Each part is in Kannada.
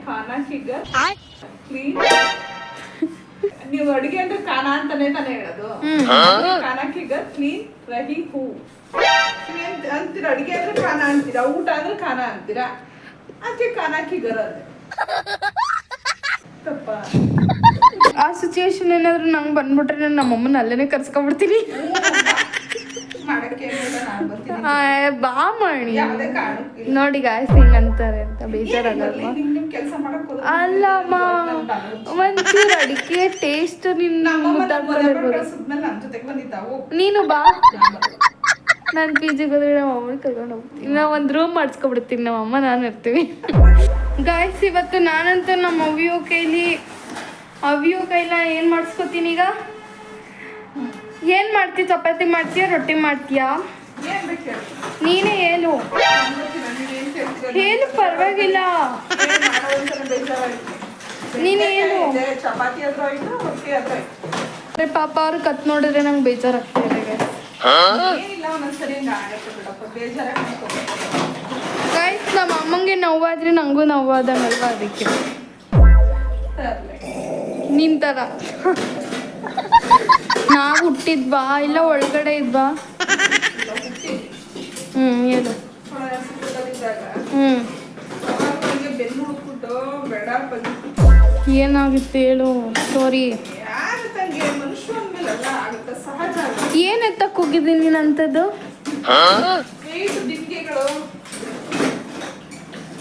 खाना की घर क्लीन ನೀವು ಅಡಿಗೆ ಅಂದ್ರೆ ಖಾನ ಅಂತಾನೆ ತಾನೇ ಹೇಳೋದು ಖಾನಾ ಕಿ ಗರ್ ಕ್ಲೀನ್ ರಹಿ ಹೂ ಅಂತೀರ ಅಡಿಗೆ ಅಂದ್ರೆ ಖಾನ ಅಂತೀರಾ ಊಟ ಅಂದ್ರೆ ಖಾನ ಅಂತೀರಾ ಅದಕ್ಕೆ ಖಾನಾ ಕಿ ಗರ್ ಅಂತೆ ತಪ್ಪ ಆ ಸಿಚುವೇಶನ್ ಏನಾದ್ರು ನಂಗೆ ಬಂದ್ಬಿಟ್ರೆ ನಾನು ನಮ್ಮಮ್ಮನ ಅಲ್ಲೇನೆ ಕರ್ಸ್ಕೊಂಡ್ಬಿಡ್ತೀನಿ ಬಾ ಮಾಡಿ ನೋಡಿ ಗಾಯ್ಸ್ ಹಿಂಗ್ ಅಂತಾರೆ ಅಂತ ಬೇಜಾರಾಗಲ್ವಾ ಅಲ್ಲಮ್ಮ ಒಂಚೂರು ಅಡಿಕೆ ಟೇಸ್ಟ್ ನೀನು ಬಾ ನಾನು ಪಿ ಜಿಗೆ ಹೋದ್ರೆ ನಮ್ಮ ಅಮ್ಮನ ಕರ್ಕೊಂಡು ಹೋಗ್ತೀನಿ ನಾವು ಒಂದು ರೂಮ್ ಮಾಡಿಸ್ಕೊಬಿಡ್ತೀನಿ ನಮ್ಮ ಅಮ್ಮ ನಾನು ಇರ್ತೀವಿ ಗಾಯ್ಸ್ ಇವತ್ತು ನಾನಂತೂ ನಮ್ಮ ಅವ್ಯೋ ಕೈಲ ಏನು ಮಾಡಿಸ್ಕೊತೀನಿ ಈಗ ಏನು ಮಾಡ್ತೀಯ ಚಪಾತಿ ಮಾಡ್ತೀಯಾ ರೊಟ್ಟಿ ಮಾಡ್ತೀಯಾ ನೀನೇ ಹೇಳು ಹೇಳು ಪರವಾಗಿಲ್ಲ ನೀನೇ ಹೇಳು ಪಾಪ ಅವ್ರು ಕತ್ ನೋಡಿದ್ರೆ ನಂಗೆ ಬೇಜಾರಾಗ್ತಾ ಇದೆ ಗೈಸ್ ನಮ್ಮ ಅಮ್ಮಂಗೆ ನೋವಾದ್ರೆ ನಂಗೂ ನೋವಾದಂಗಲ್ವಾ ಅದಕ್ಕೆ ನಿನ್ ಥರ ನಾವು ಹುಟ್ಟಿದ್ವಾ ಇಲ್ಲ ಒಳಗಡೆ ಇದ್ವಾ ಹೇಳು ಏನಾಗಿತ್ತು ಹೇಳು ಸ್ಟೋರಿ ಏನ್ ಎತ್ತಕ್ಕೆ ಹೋಗಿದ್ದೀನಿ ನಂತದ್ದು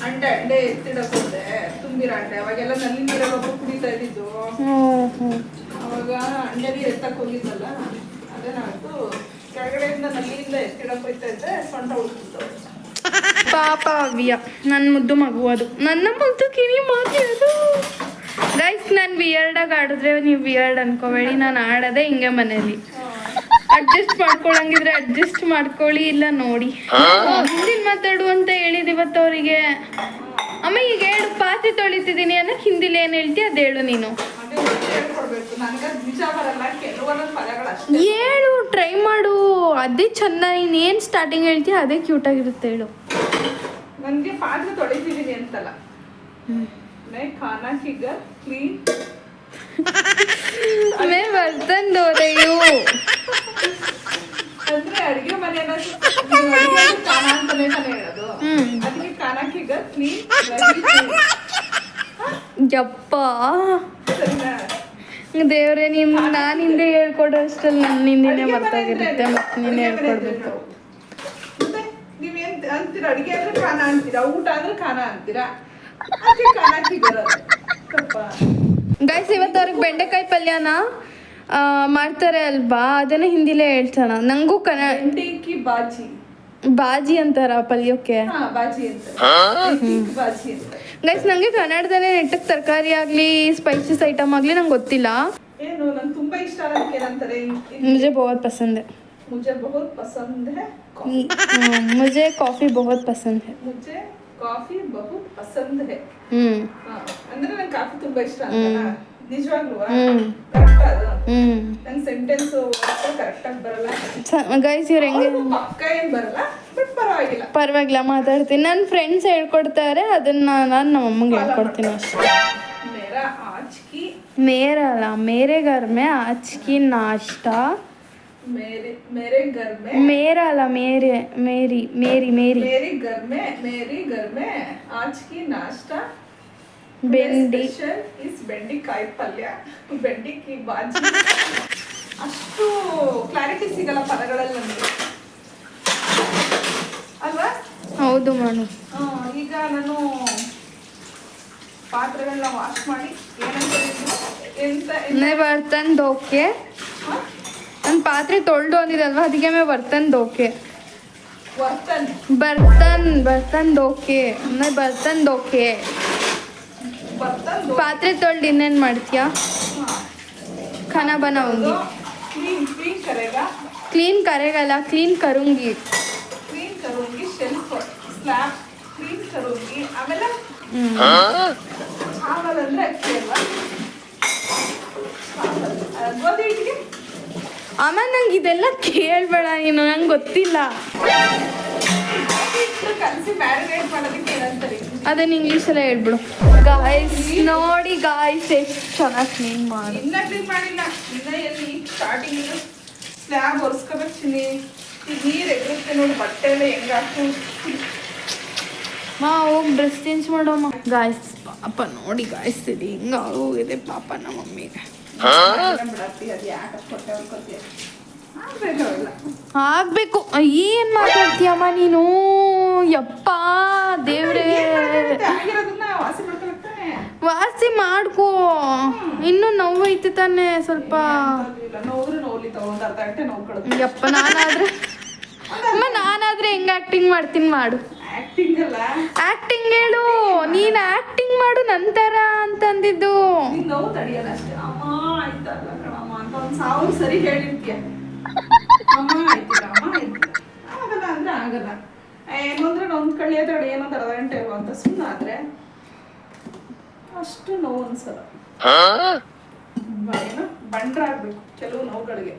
ಅಂಡೆ ಅಂಡೆ ಎತ್ತಿಡಕ್ ಹೋದೆ ತುಂಬಿರ ಅಂಡೆ ಅವಾಗೆಲ್ಲ ನಲ್ಲಿ ನೀರೆಲ್ಲ ಕುಡಿತಾ ಇದ್ದಿದ್ದು ಅವಾಗ ಅಂಡೆ ನೀರು ಎತ್ತಕ್ ಹೋಗಿದ್ನಲ್ಲ ಅದೇನಾಯ್ತು ಕೆಳಗಡೆಯಿಂದ ನಲ್ಲಿಯಿಂದ ಎತ್ತಿಡಕ್ ಹೋಯ್ತಾ ಇದ್ದೆ ಸೊಂಟ ಉಳ್ತಿತ್ತು ಪಾಪ ಅವ್ಯ ನನ್ನ ಮುದ್ದು ಮಗು ಅದು ನನ್ನ ಮುದ್ದು ಕಿವಿ ಮಾತಾಡೋದು ಗೈಸ್ ನಾನು ವಿಯರ್ಡಾಗಿ ಆಡಿದ್ರೆ ನೀವು ವಿಯರ್ಡ್ ಅನ್ಕೋಬೇಡಿ ನಾನು ಆಡೋದೇ ಹಿಂಗೆ ಮನೇಲಿ ಅಡ್ಜಸ್ಟ್ ಮಾಡ್ಕೊಳಂಗಿದ್ರೆ ಅಡ್ಜಸ್ಟ್ ಮಾಡ್ಕೊಳ್ಳಿ ಇಲ್ಲ ನೋಡಿ ಹಿಂದಿನ ಮಾತಾಡು ಅಂತ ಹೇಳಿದ್ ಇವತ್ತು ಅವರಿಗೆ ಅಮ್ಮ ಈಗ ಹೇಳು ಪಾತ್ರೆ ತೊಳಿತಿದ್ದೀನಿ ಅನ್ನಕ್ಕೆ ಹಿಂದಿಲಿ ಏನು ಹೇಳ್ತಿ ಅದು ಹೇಳು ನೀನು ಹೇಳು ಟ್ರೈ ಮಾಡು ಅದೇ ಚೆಂದ ನೀನು ಏನು ಸ್ಟಾರ್ಟಿಂಗ್ ಹೇಳ್ತೀಯ ಅದೇ ಕ್ಯೂಟಾಗಿರುತ್ತೆ ಹೇಳು ನನಗೆ ಪಾತ್ರೆ ತೊಳಿತಿದ್ದೀನಿ ಅಂತಲ್ಲ खाना की घर क्लीन मैं बर्तन धो रही हूँ ಅಂದ್ರೆ ಅಡಿಗೆ ಮನೆ ಅಡಿಗೆ ಖಾನ ಅಂತಾನೆ ತಾನೇ ಹೇಳೋದು ಅದಕ್ಕೆ ಖಾನಾ ಕಿ ಗರ್ ಕ್ಲೀನ್ ಯಪ್ಪ ದೇವ್ರೆ ನಿಮ್ ನಾನು ಹಿಂದೆ ಹೇಳ್ಕೊಡೋ ಅಷ್ಟಲ್ಲಿ ನನ್ನ ಹಿಂದಿನೇ ಬರ್ತಾಗಿರುತ್ತೆ ಮತ್ತೆ ನೀನು ಹೇಳ್ಕೊಡ್ಬೇಕು ನೀವೇನ್ ಅಂತೀರ ಅಡಿಗೆ ಅಂದ್ರೆ ಖಾನ ಅಂತೀರಾ ಊಟ ಅಂದ್ರೆ ಖಾನ ಅಂತೀರಾ ಗೈಸ್ ಇವತ್ತು ಅವ್ರಿಗೆ ಬೆಂಡೆಕಾಯಿ ಪಲ್ಯನ ಮಾಡ್ತಾರೆ ಅಲ್ವಾ ಅದನ್ನ ಹಿಂದಿಲೇ ಹೇಳ್ತಾನ ನಂಗೂ ಬಾಜಿ ಅಂತಾರ ಪಲ್ಯಕ್ಕೆ ಗೈಸ್ ನಂಗೆ ಕನ್ನಡದಲ್ಲೇ ನೆಟ್ಟಕ್ಕೆ ತರಕಾರಿ ಆಗ್ಲಿ ಸ್ಪೈಸಸ್ ಐಟಮ್ ಆಗ್ಲಿ ನಂಗೆ ಗೊತ್ತಿಲ್ಲ मुझे बहुत पसंद है मुझे बहुत पसंद है मुझे कॉफी बहुत पसंद है मुझे ಕಾಫಿ ಬಹುತ್ ಪಸಂದ್ ಹೈ ಅಂದ್ರೆ ನಂಗೆ ಕಾಫಿ ತುಂಬಾ ಇಷ್ಟ ಅಂತ ನಿಜವಾಗ್ಲೂ ಕರೆಕ್ಟ್ ಅದು ನಂಗೆ ಸೆಂಟೆನ್ಸ್ ಕರೆಕ್ಟ್ ಆಗಿ ಬರಲ್ಲ ಗೈಸ್ ಇವ್ರು ಹೆಂಗೆ ಪಕ್ಕ ಏನ್ ಬರಲ್ಲ ಬಟ್ ಪರವಾಗಿಲ್ಲ ಮಾತಾಡ್ತೀನಿ ನನ್ನ ಫ್ರೆಂಡ್ಸ್ ಹೇಳ್ಕೊಡ್ತಾರೆ ಅದನ್ನ ನಾನು ನಮ್ಮ ಅಮ್ಮಂಗೆ ಹೇಳ್ಕೊಡ್ತೀನಿ ಅಷ್ಟೇ ಮೇರಾ ಅಲ್ಲ ಮೇರೆ ಘರ್ ಮೇ ಆಜ್ ಕಿ ನಾಶ್ತಾ मेरे घर में मेरा अला मेरे मेरी मेरी मेरी मेरे घर में आज की नाश्ता ಬೆಂಡಿ इस ಬೆಂಡಿ ಕಾಯಿ ಪಲ್ಯ ಬೆಂಡಿ ಕಿ ಬಾಜಿ ಅಷ್ಟು ಕ್ಲಾರಿಟಿ ಸಿಗಲ್ಲ ಪದಗಳಲ್ಲಿ ನನಗೆ ಅಲ್ವಾ ಹೌದು ಮಾಡು ಈಗ ನಾನು ಪಾತ್ರೆಗಳನ್ನ ವಾಶ್ ಮಾಡಿ मैं बर्तन धो के ನನ್ನ ಪಾತ್ರೆ ತೊಳೆದು ಅಂದಿದಲ್ವಾ ಅದಕ್ಕೆ ಮೇ ಬರ್ತನ್ ಧೋಕೆ ಬರ್ತನ್ ಧೋಕೆ ಮೇ ಬರ್ತನ್ ಧೋಕೆ ಪಾತ್ರೆ ತೊಳೆದು ಇನ್ನೇನು ಮಾಡ್ತೀಯಾ खाना बनाऊंगी क्लीन करेगा क्लीन करूंगी शेल्फ स्लैब क्लीन करूंगी ಆಮೇಲೆ ಚಾವಲ್ ಅಂದ್ರೆ ಅಕ್ಕಿ ಅಲ್ವಾ ಗೋಧಿ ಹಿಟ್ಟಿಗೆ ಆಮೇಲೆ ನಂಗೆ ಇದೆಲ್ಲ ಕೇಳಬೇಡ ನೀನು ನಂಗೆ ಗೊತ್ತಿಲ್ಲ ಕಲಸಿ ಮ್ಯಾರಿನೇಟ್ ಮಾಡೋದಕ್ಕೆ ಏನಂತಾರೆ ಅದನ್ನ ಇಂಗ್ಲೀಷಲ್ಲೇ ಹೇಳ್ಬಿಡು. ಗಾಯ್ಸ್ ನೋಡಿ ಗಾಯ್ಸ್ ಎಷ್ಟು ಚೆನ್ನಾಗಿ ಕ್ಲೀನ್ ಮಾಡಿ. ಇನ್ನ ಕ್ಲೀನ್ ಮಾಡಿಲ್ಲ, ಇನ್ನ ಎಲ್ಲಿ ಸ್ಟಾರ್ಟಿಂಗ್ ಸ್ಲ್ಯಾಬ್ ಒರೆಸ್ಕೋಬೇಕು ಚಿನ್ನಿ. ಈಗ ನೀರು ಎಗರುತ್ತೆ ನೋಡಿ, ಬಟ್ಟೆ ಎಲ್ಲ ಹೆಂಗಾಕು. ಹೋಗಿ ಡ್ರೆಸ್ ಚೇಂಜ್ ಮಾಡೋಮ್ಮ. ಗಾಯ್ಸ್ ಪಾಪ ನೋಡಿ ಗಾಯ್ಸ್ ಇದು ಹಿಂಗ ಹೋಗಿದೆ ಪಾಪ ನಮ್ಮ ಮಮ್ಮಿಗೆ. ಬಿಡತ್ತಿ ಅದು ಯಾಕೆ ಕೊಟ್ಟೆ ಅನ್ಕೋತೀಯ, ಆಗ್ಬೇಕು ಅವೆಲ್ಲ. ಆಗ್ಬೇಕು. ಏನ್ ಮಾತಾಡ್ತೀಯಮ್ಮ ನೀನು? ಯಪ್ಪ ದೇವ್ರೇ, ಆಗಿರೋದನ್ನ ವಾಸಿ ಮಾಡ್ಕೊಳ್ತಾನೆ. ವಾಸಿ ಮಾಡ್ಕೋ. ಇನ್ನು ನೋವು ಐತೆ ತಾನೆ ಸ್ವಲ್ಪ. ನೋವ್ರು ನೋವ್ಲಿ ತಗೊಂಡ್ ಅರ್ಧ ಗಂಟೆ ನೋವು ಕಳೆದು. ಯಪ್ಪ ನಾನಾದ್ರೆ ಹೆಂಗ್ ಆಕ್ಟಿಂಗ್ ಮಾಡ್ತೀನಿ ಮಾಡು. ಆಕ್ಟಿಂಗ್ ಅಲ್ಲ, ಆಕ್ಟಿಂಗ್ ಹೇಳು. ನೀನ್ ಆಕ್ಟಿಂಗ್ ಮಾಡು ನಂತರ ಅಂತ ಅಂದಿದ್ದು. ನೀನ್ ನೋವು ತಡಿಯಲ್ಲ ಅಷ್ಟೇ. ಅಮ್ಮ ಆಯ್ತಲ್ಲ ಕಣಮ್ಮ ಅಂತ 1000 ಸರಿ ಹೇಳಿರ್ತೀಯ. ಅಮ್ಮ ಆಯ್ತಿಲ್ಲ, ಅಮ್ಮ ಆಯ್ತಿಲ್ಲ, ಆಗಲ್ಲ ಅಂದ್ರೆ ಆಗಲ್ಲ. ಏನು ಅಂದ್ರೆ ನೊಂದ್ ಕಳಿಯೋದ್ರಡೆ ಏನೊಂದು ಅರ್ಧ ಗಂಟೆ ಇರುವ ಅಂತ ಸುಮ್ಮನಾದ್ರೆ ಅಷ್ಟು ನೋವು ಅನ್ಸಲ್ಲ. ಏನು ಬಂಡ್ರಾಗ್ಬೇಕು ಕೆಲವು ನೋವುಗಳಿಗೆ.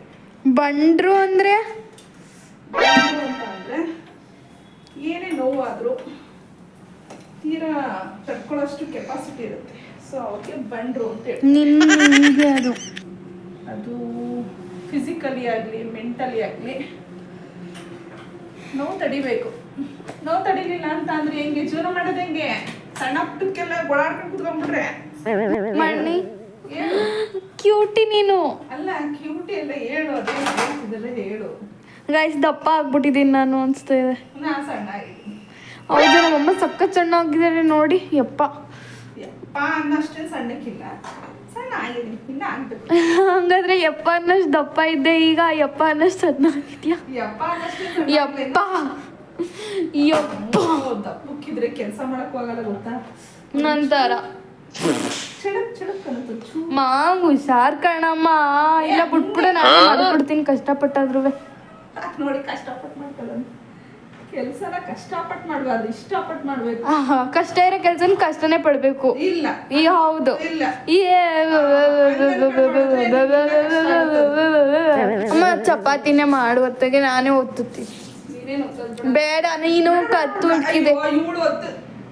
ಬಂಡ್ರು ಅಂದ್ರೆ ಬಂಡ್ರು ಅಂತ ಅಂದ್ರೆ ಏನೇ ನೋವಾದ್ರೂ ತೀರಾ ತಡ್ಕೊಳ್ಳೋಷ್ಟು ಕೆಪಾಸಿಟಿ ಇರುತ್ತೆ. ಸೊ ಅವ್ರಿಗೆ ಬಂಡ್ರು ಅಂತ ಹೇಳಿ. ನಿನ್ಗೆ ಅದು ಫಿಸಿಕಲಿ ಆಗಲಿ ಮೆಂಟಲಿ ಆಗಲಿ ನೋವು ತಡಿಬೇಕು. ನೋವು ತಡಿಲಿಲ್ಲ ಅಂತ ಅಂದ್ರೆ ಹೆಂಗೆ ಜೀವನ ಮಾಡೋದು? ಹೆಂಗೆ ಸಣ್ಣ ಪುಟ್ಟಕ್ಕೆಲ್ಲ ಗೊಳಾಡ್ಕೊಂಡು ಕುತ್ಕೊಂಡ್ಬಿಟ್ರೆ ಮಣ್ಣಿ ಕ್ಯೂಟಿ ನೀನು. ಅಲ್ಲ ಕ್ಯೂಟಿ ಎಲ್ಲ ಹೇಳು, ಅದೇ ಇದೆಲ್ಲ ಹೇಳು. ಗೈಸ್ ದಪ್ಪ ಆಗ್ಬಿಟ್ಟಿದ್ದೀನಿ ನಾನು ಅನ್ಸ್ತಾ ಇದೆ. ನಾ ಸಣ್ಣ ಆಗಿದ್ದೀನಿ. ಹೌದು, ನಮ್ಮಮ್ಮ ಸಖತ್ ಸಣ್ಣ ಆಗಿದ್ದಾರೆ ನೋಡಿ. ಯಪ್ಪ ಯಪ್ಪ ಅನ್ನಷ್ಟೇ ಸಣ್ಣಕ್ಕಿಲ್ಲ, ಸಣ್ಣ ಆಗಿದ್ದೀನಿ, ಇನ್ನ ಆಗ್ಬೇಕು. ಹಂಗಾದ್ರೆ ಯಪ್ಪ ಅನ್ನಷ್ಟು ದಪ್ಪ ಇದ್ದೆ, ಈಗ ಯಪ್ಪ ಅನ್ನಷ್ಟು ಸಣ್ಣ ಆಗಿದ್ಯಾ? ಯಪ್ಪ ಅನ್ನಷ್ಟೇ ಯಪ್ಪ ಯಪ್ಪ ದಪ್ಪಕ್ಕಿದ್ರೆ ಕೆಲಸ ಮಾಡಕ್ ಹೋಗಲ್ಲ ಗೊತ್ತಾ? ನಂತರ ಚಳಕ್ ಚಳಕ್ ಅನ್ನುತ್ತೆ ಚೂ. ಹುಷಾರ್ ಕಣಮ್ಮ. ಇಲ್ಲ ಬಿಟ್ಬಿಡು, ನಾನು ಮಾಡ್ಬಿಡ್ತೀನಿ ಕಷ್ಟಪಟ್ಟಾದ್ರು. ನೋಡಿ ಕಷ್ಟಪಟ್ಟು ಮಾಡ್ಕೊಳ್ಳೋದು ಕೆಲಸನ ಕಷ್ಟಪಟ್ಟು ಮಾಡ್ಬಾರ್ದು, ಇಷ್ಟಪಟ್ಟು ಮಾಡ್ಬೇಕು. ಕಷ್ಟ ಇರೋ ಕೆಲ್ಸನ ಕಷ್ಟನೇ ಪಡ್ಬೇಕು. ಇಲ್ಲ ಈ ಹೌದು ಇಲ್ಲ ಅಮ್ಮ ಚಪಾತಿನೇ ಮಾಡುವತ್ತಾಗೆ ನಾನೇ ಒತ್ತುತ್ತೀನಿ. ನೀನೇನು ಒತ್ತೋದು ಬೇಡ, ನೀನು ಕತ್ತು ಹುಡುಕಿದೆ. ಇವಳು ಒತ್ತು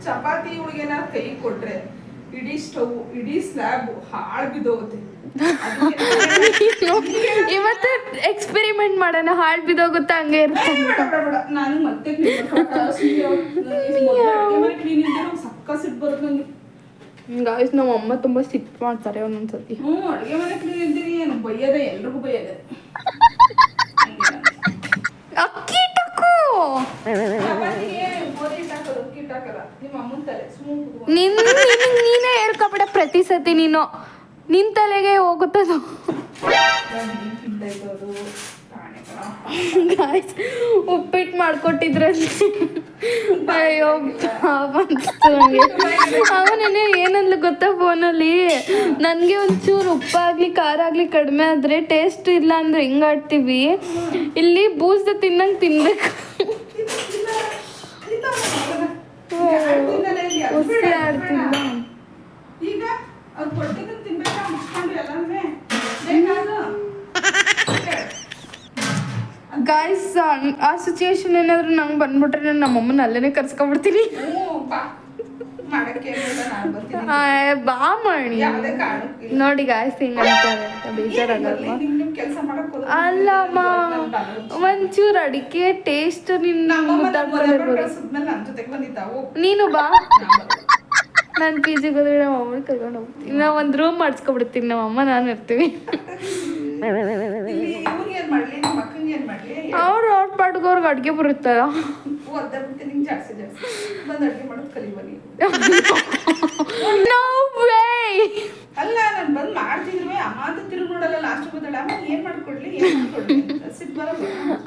ಚಪಾತಿ ಇವಳಿಗೆನ ಕೈ ಕೊಟ್ರೆ ಇಡೀ ಸ್ಟವ್ ಇಡೀ ಸ್ಲ್ಯಾಬ್ ಹಾಳು ಬಿದ್ದೋಗುತ್ತೆ. ಇವತ್ತು ಎಕ್ಸ್ಪೆರಿಮೆಂಟ್ ಮಾಡೋಣ, ಹಾಳು ಬಿದ್ದೋಗುತ್ತಾ ಹಂಗೆ ಇರುತ್ತೆ. ನಾನು ಮತ್ತೆ ಸಕ್ಕ ಸಿಟ್ಟು ಬರುತ್ತೆ ನಂಗೆ. ಗಾಯ್ಸ್ ನಮ್ಮ ಅಮ್ಮ ತುಂಬಾ ಸಿಟ್ಟು ಮಾಡ್ತಾರೆ ಒಂದೊಂದ್ಸತಿ. ಅಡುಗೆ ಮನೆ ಕ್ಲೀನ್ ಇದ್ದೀನಿ, ಏನು ಬೈಯದೆ, ಎಲ್ರಿಗೂ ಬೈಯದೆ. ಅಕ್ಕಿ ಟಕ್ಕು ನೀನೇ ಹೇಳ್ಕೊಬೇಡ ಪ್ರತಿ ಸತಿ. ನೀನು ನಿನ್ ತಲೆಗೆ ಹೋಗುತ್ತದು. ಉಪ್ಪಿಟ್ಟು ಮಾಡ್ಕೊಟ್ಟಿದ್ರಲ್ಲಿ ಅಯ್ಯೋ ಅವನೇನೆ ಏನಂದ್ಲು ಗೊತ್ತಾ ಫೋನಲ್ಲಿ, ನನಗೆ ಒಂಚೂರು ಉಪ್ಪಾಗ್ಲಿ ಖಾರ ಆಗ್ಲಿ ಕಡಿಮೆ ಆದ್ರೆ ಟೇಸ್ಟ್ ಇಲ್ಲ ಅಂದ್ರೆ ಹೆಂಗ್ ಆಡ್ತೀವಿ, ಇಲ್ಲಿ ಬೂಸ್ದ ತಿನ್ನಂಗ್ ತಿನ್ಬೇಕು. ಆಡ್ತಿಲ್ಲ ಈಗ ಅವ್ರು ಕೊಟ್ಟಿದ್ದನ್ನು ತಿನ್ಬೇಕಾ ಮುಚ್ಕೊಂಡು ಎಲ್ಲಾನು ಬೇಕಾದ ಗಾಯ್ಸ್. ಆ ಸಿಚುಯೇಷನ್ ಏನಾದ್ರು ನಂಗೆ ಬಂದ್ಬಿಟ್ರೆ ನಾನು ನಮ್ಮಮ್ಮನ ಅಲ್ಲೇನೆ ಕರ್ಸ್ಕೊಂಡ್ಬಿಡ್ತೀನಿ. ಬಾ ಮಾಡಿ ನೋಡಿ ಗಾಯ್ಸ್ ಹಿಂಗ ಅಂತ ಬೇಜಾರಾಗಲ್ವಾ? ಅಲ್ಲಮ್ಮ ಒಂಚೂರು ಅಡಿಕೆ ಟೇಸ್ಟ್ ನಿನ್ನ ನೀನು ಬಾ. ನಾನು ಪಿ ಜಿಗೆ ಹೋದ್ರೆ ನಮ್ಮ ಅಮ್ಮನ ಕರ್ಕೊಂಡು ಹೋಗ್ತೀನಿ. ನಾವು ಒಂದು ರೂಮ್ ಮಾಡಿಸ್ಕೊಬಿಡ್ತೀನಿ, ನಮ್ಮಮ್ಮ ನಾನು ಇರ್ತೀವಿ. ಅವ್ರು ಅವ್ರ ಪಾಟ್ಗೆ ಅವ್ರಿಗೆ ಅಡುಗೆ ಬರುತ್ತಲ್ಲ. ಅಲ್ಲ ನಾನು ಬಂದು ಮಾಡ್ತಿದ್ರು ಅಮ್ಮ ಅಂತ ತಿರುಗಿ ನೋಡಲ್ಲ. ಲಾಸ್ಟ್ ಬಂದಳ ಅಮ್ಮ ಏನ್ ಮಾಡ್ಕೊಡ್ಲಿ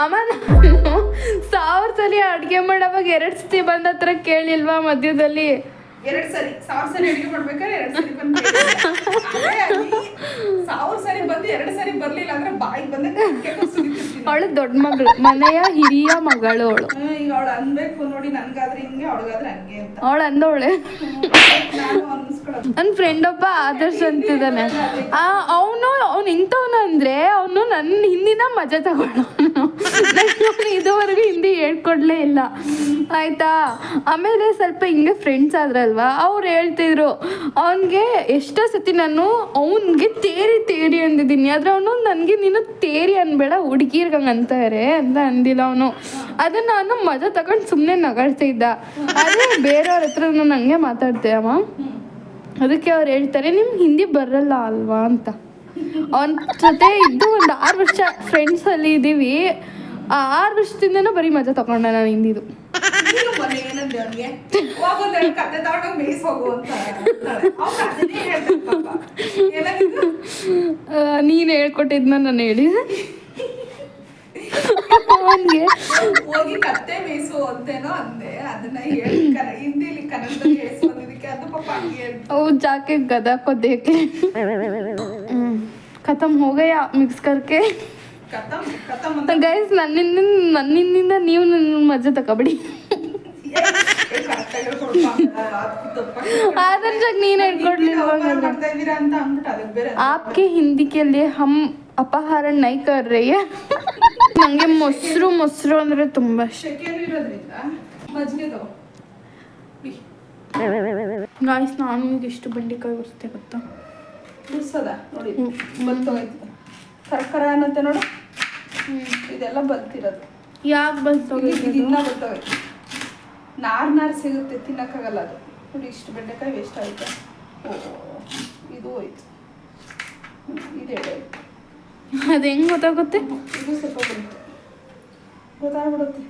ಅಮ್ಮ ನಾನು 1000 ಸಲ ಅಡುಗೆ ಮಾಡೋವಾಗ 2 ಸತಿ ಬಂದ ಹತ್ರ ಕೇಳಿಲ್ವಾ ಮಧ್ಯದಲ್ಲಿ? 2 ಸರಿ 1000 ಸರಿ ಅಡುಗೆ ಮಾಡ್ಬೇಕಾದ್ರೆ 2 ಸರಿ ಬಂದು 1000 ಸರಿ ಬಂದು 2 ಸರಿ ಬರ್ಲಿಲ್ಲ ಅಂದ್ರೆ ಬಾಯಿಗೆ ಬಂದ. ಅವಳು ದೊಡ್ಡ ಮಗಳು, ಮನೆಯ ಹಿರಿಯ ಮಗಳು ಅವಳು. ಈಗ ಅವಳು ಅನ್ಬೇಕು ನೋಡಿ, ನನ್ಗಾದ್ರೆ ಹಿಂಗೆ ಅವಳಿಗಾದ್ರೆ ಹಂಗೆ ಅಂತ. ಅವಳು ಅಂದವಳೆ. ನನ್ನ ಫ್ರೆಂಡ್ ಒಬ್ಬ ಆದರ್ಶ್ ಅಂತಿದ್ದಾನೆ. ಅವನು ಇಂಥವನು ಅಂದ್ರೆ ಅವನು ನನ್ನ ಹಿಂದಿನ ಮಜಾ ತಗೊಳ್ಳೋನು. ಇದುವರೆಗೂ ಹಿಂದಿ ಹೇಳ್ಕೊಡ್ಲೇ ಇಲ್ಲ ಆಯ್ತಾ. ಆಮೇಲೆ ಸ್ವಲ್ಪ ಹಿಂಗೆ ಫ್ರೆಂಡ್ಸ್ ಆದ್ರಲ್ವಾ, ಅವ್ರು ಹೇಳ್ತಿದ್ರು ಅವನಿಗೆ ಎಷ್ಟೋ ಸತಿ ನಾನು ಅವನಿಗೆ ತೇರಿ ಅಂದಿದ್ದೀನಿ, ಆದ್ರೆ ಅವನು ನನಗೆ ನೀನು ತೇರಿ ಅನ್ಬೇಡ ಹುಡುಗಿರ್ಗಂಗೆ ಅಂತಾರೆ ಅಂತ ಅಂದಿಲ್ಲ ಅವನು. ಅದನ್ನ ನಾನು ಮಜಾ ತಗೊಂಡು ಸುಮ್ಮನೆ ನಗಾಡ್ತಾ ಇದ್ದ. ಅದೇ ಬೇರೆಯವ್ರ ಹತ್ರ ನಾನು ಹಂಗೆ ಮಾತಾಡ್ತೆ ಅಮ್ಮ. ಅದಕ್ಕೆ ಅವ್ರು ಹೇಳ್ತಾರೆ ನಿಮ್ಗೆ ಹಿಂದಿ ಬರಲ್ಲ ಅಲ್ವಾ ಅಂತ. ಅವನ ಜೊತೆ ಇದ್ದು ಒಂದು 6 ವರ್ಷ ಫ್ರೆಂಡ್ಸಲ್ಲಿ ಇದ್ದೀವಿ. ಆ 6 ವರ್ಷದಿಂದನೂ ಬರೀ ಮಜಾ ತಗೊಂಡೆ ನಾನು ಹಿಂದಿದು. ನೀನು ಹೇಳ್ಕೊಟ್ಟಿದ್ನ ನಾನು ಹೇಳಿದೆ ಅವನಿಗೆ. ಹೋಗಿ ಕತ್ತೆ ಮೇಯಿಸು ಅಂತೇನೋ ಅಂದೆ, ಅದನ್ನ ಹಿಂದಿಲಿ ಕನ್ನಡದಲ್ಲಿ ಹೇಳಿಸೋದಕ್ಕೆ ಅದು ಪಾಪ ಹಂಗೆ वो जाके गधा को देख ले खत्म हो गया मिक्स करके ಖತಮ್ ಅಂತ ಗೈಸ್. ನನ್ನಿಂದ ನೀವು ನನ್ನ ಮಜಾ ತಗೋಬಿಡಿ. ಆದ್ರೆ ಜಗ್ ನೀನು ಹೇಳ್ಕೊಡ್ಲಿಲ್ವಾ ಮಾಡ್ತಾ ಇದೀರಾ ಅಂತ ಅಂದ್ಬಿಟ್ಟು ಅದಕ್ಕೆ ಬೇರೆ आपके हिंदी के लिए हम अपहरण नहीं कर रही है. ನಂಗೆ ಮೊಸರು ಅಂದ್ರೆ ತುಂಬಾ ಇಷ್ಟ. ಶೆಕೆಯಲ್ಲಿ ಇರೋದ್ರಿಂದ ಮಜ್ಜಿಗೆ ತಗೋ. ಗಾಯ್ಸ್ ನಾನು ಈಗ ಎಷ್ಟು ಬೆಂಡೆಕಾಯಿ ಉರಿಸ್ತೆ ಗೊತ್ತಾ? ಬಿಡ್ಸದ ನೋಡಿ ಬಲ್ತೋಗೈತೆ ಕರ್ಕರ ಅನ್ನತ್ತೆ ನೋಡು. ಇದೆಲ್ಲ ಬಲ್ತಿರೋದು. ಯಾಕೆ ಬಂತೋಗಿದ್ದು? ಇನ್ನ ಬಲ್ತೋಗೈತೆ. ನಾರ್ ಸಿಗುತ್ತೆ, ತಿನ್ನಕ್ಕಾಗಲ್ಲ ಅದು. ನೋಡಿ ಇಷ್ಟು ಬೆಂಡೆಕಾಯಿ ವೇಸ್ಟ್ ಆಯ್ತು. ಇದು ಹೋಯ್ತು, ಇದು ಹೇಳಾಯ್ತು. ಅದು ಹೆಂಗೆ ಗೊತ್ತಾಗುತ್ತೆ? ಇದು ಸ್ವಲ್ಪ ಬಂತು, ಗೊತ್ತಾಗ್ಬಿಡುತ್ತೆ.